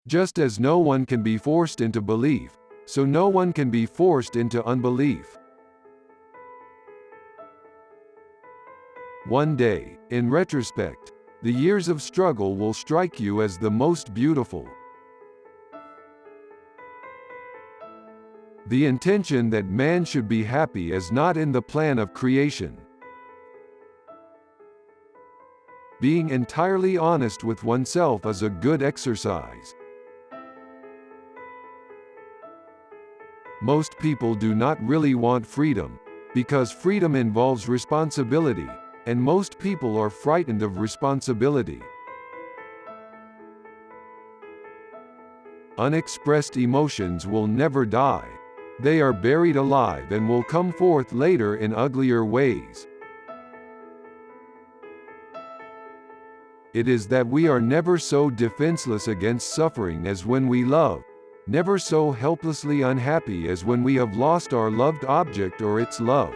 Just as no one can be forced into belief, so no one can be forced into unbelief. One day, in retrospect, the years of struggle will strike you as the most beautiful. The intention that man should be happy is not in the plan of creation. Being entirely honest with oneself is a good exercise. Most people do not really want freedom, because freedom involves responsibility, and most people are frightened of responsibility. Unexpressed emotions will never die. They are buried alive and will come forth later in uglier ways. It is that we are never so defenseless against suffering as when we love, never so helplessly unhappy as when we have lost our loved object or its love.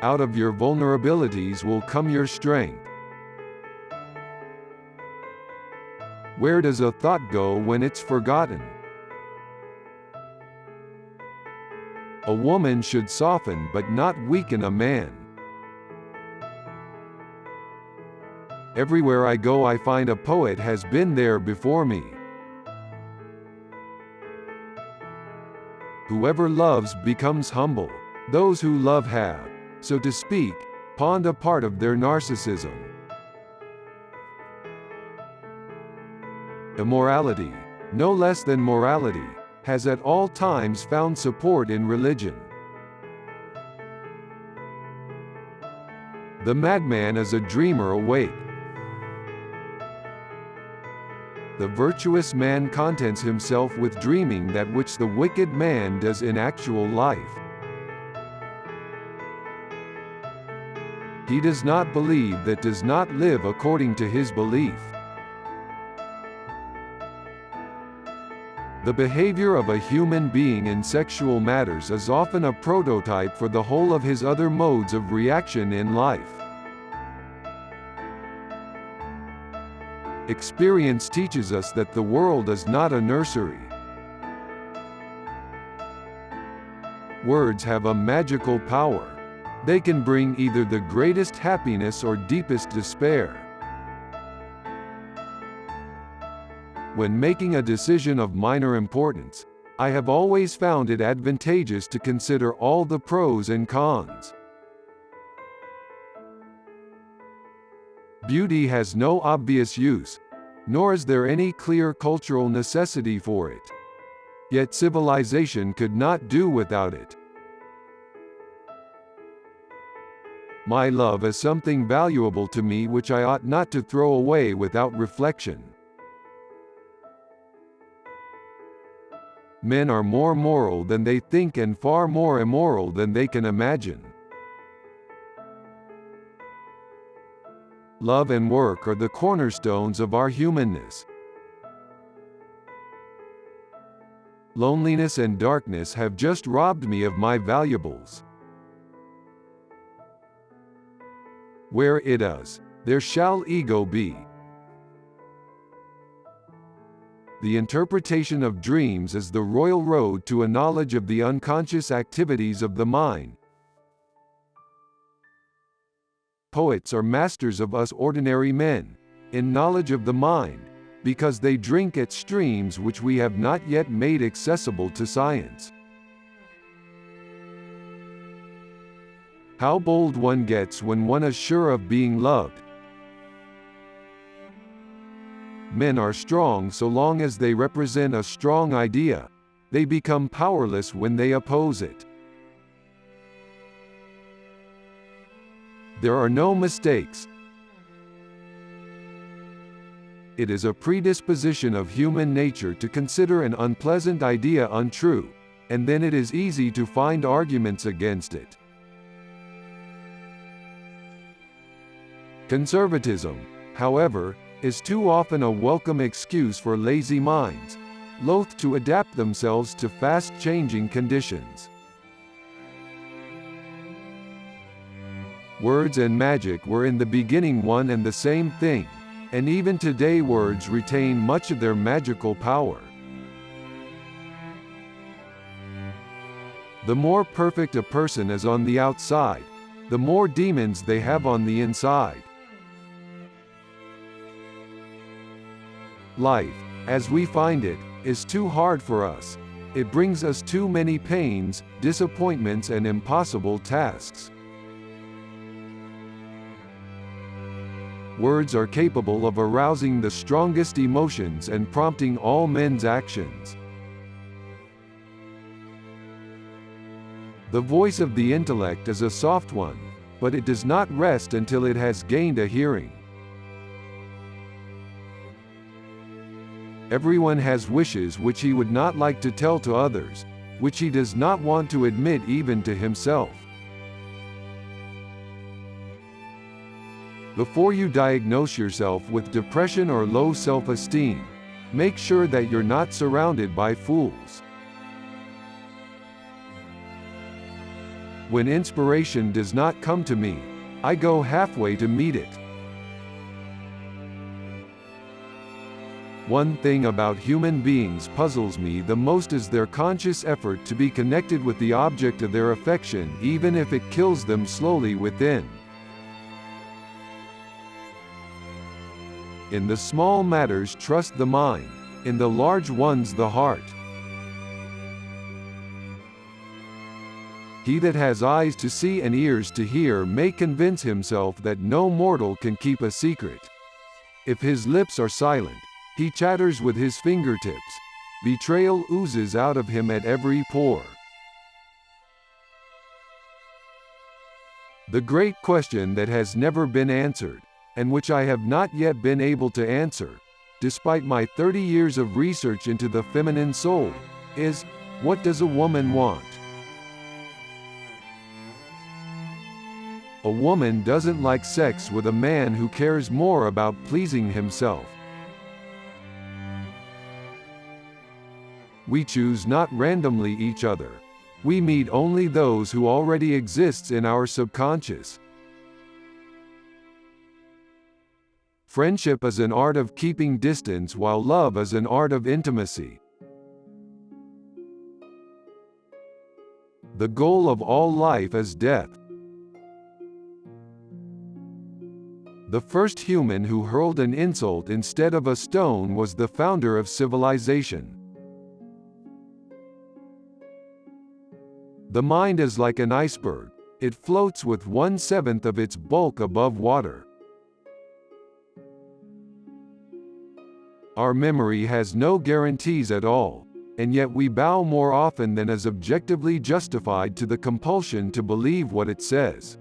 Out of your vulnerabilities will come your strength. Where does a thought go when it's forgotten? A woman should soften but not weaken a man. Everywhere I go I find a poet has been there before me. Whoever loves becomes humble. Those who love have, so to speak, pawned a part of their narcissism. Immorality, no less than morality, has at all times found support in religion. The madman is a dreamer awake. The virtuous man contents himself with dreaming that which the wicked man does in actual life. He does not believe that does not live according to his belief. The behavior of a human being in sexual matters is often a prototype for the whole of his other modes of reaction in life. Experience teaches us that the world is not a nursery. Words have a magical power. They can bring either the greatest happiness or deepest despair. When making a decision of minor importance, I have always found it advantageous to consider all the pros and cons. Beauty has no obvious use, nor is there any clear cultural necessity for it. Yet civilization could not do without it. My love is something valuable to me which I ought not to throw away without reflection. Men are more moral than they think and far more immoral than they can imagine. Love and work are the cornerstones of our humanness. Loneliness and darkness have just robbed me of my valuables. Where it is, there shall ego be. The interpretation of dreams is the royal road to a knowledge of the unconscious activities of the mind. Poets are masters of us ordinary men, in knowledge of the mind, because they drink at streams which we have not yet made accessible to science. How bold one gets when one is sure of being loved. Men are strong so long as they represent a strong idea. They become powerless when they oppose it. There are no mistakes. It is a predisposition of human nature to consider an unpleasant idea untrue, and then it is easy to find arguments against it. Conservatism, however, is too often a welcome excuse for lazy minds, loath to adapt themselves to fast-changing conditions. Words and magic were in the beginning one and the same thing, And even today words retain much of their magical power. The more perfect a person is on the outside, the more demons they have on the inside. Life, as we find it, is too hard for us. It brings us too many pains, disappointments, and impossible tasks. Words are capable of arousing the strongest emotions and prompting all men's actions. The voice of the intellect is a soft one, but it does not rest until it has gained a hearing. Everyone has wishes which he would not like to tell to others, which he does not want to admit even to himself. Before you diagnose yourself with depression or low self-esteem, make sure that you're not surrounded by fools. When inspiration does not come to me, I go halfway to meet it. One thing about human beings puzzles me the most is their conscious effort to be connected with the object of their affection even if it kills them slowly within. In the small matters trust the mind, in the large ones the heart. He that has eyes to see and ears to hear may convince himself that no mortal can keep a secret. If his lips are silent, he chatters with his fingertips. Betrayal oozes out of him at every pore. The great question that has never been answered, and which I have not yet been able to answer, despite my 30 years of research into the feminine soul, is, what does a woman want? A woman doesn't like sex with a man who cares more about pleasing himself. We choose not randomly each other. We meet only those who already exists in our subconscious. Friendship is an art of keeping distance while love is an art of intimacy. The goal of all life is death. The first human who hurled an insult instead of a stone was the founder of civilization. The mind is like an iceberg. It floats with 1/7 of its bulk above water. Our memory has no guarantees at all, and yet we bow more often than is objectively justified to the compulsion to believe what it says.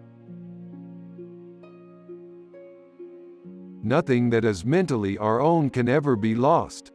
Nothing that is mentally our own can ever be lost.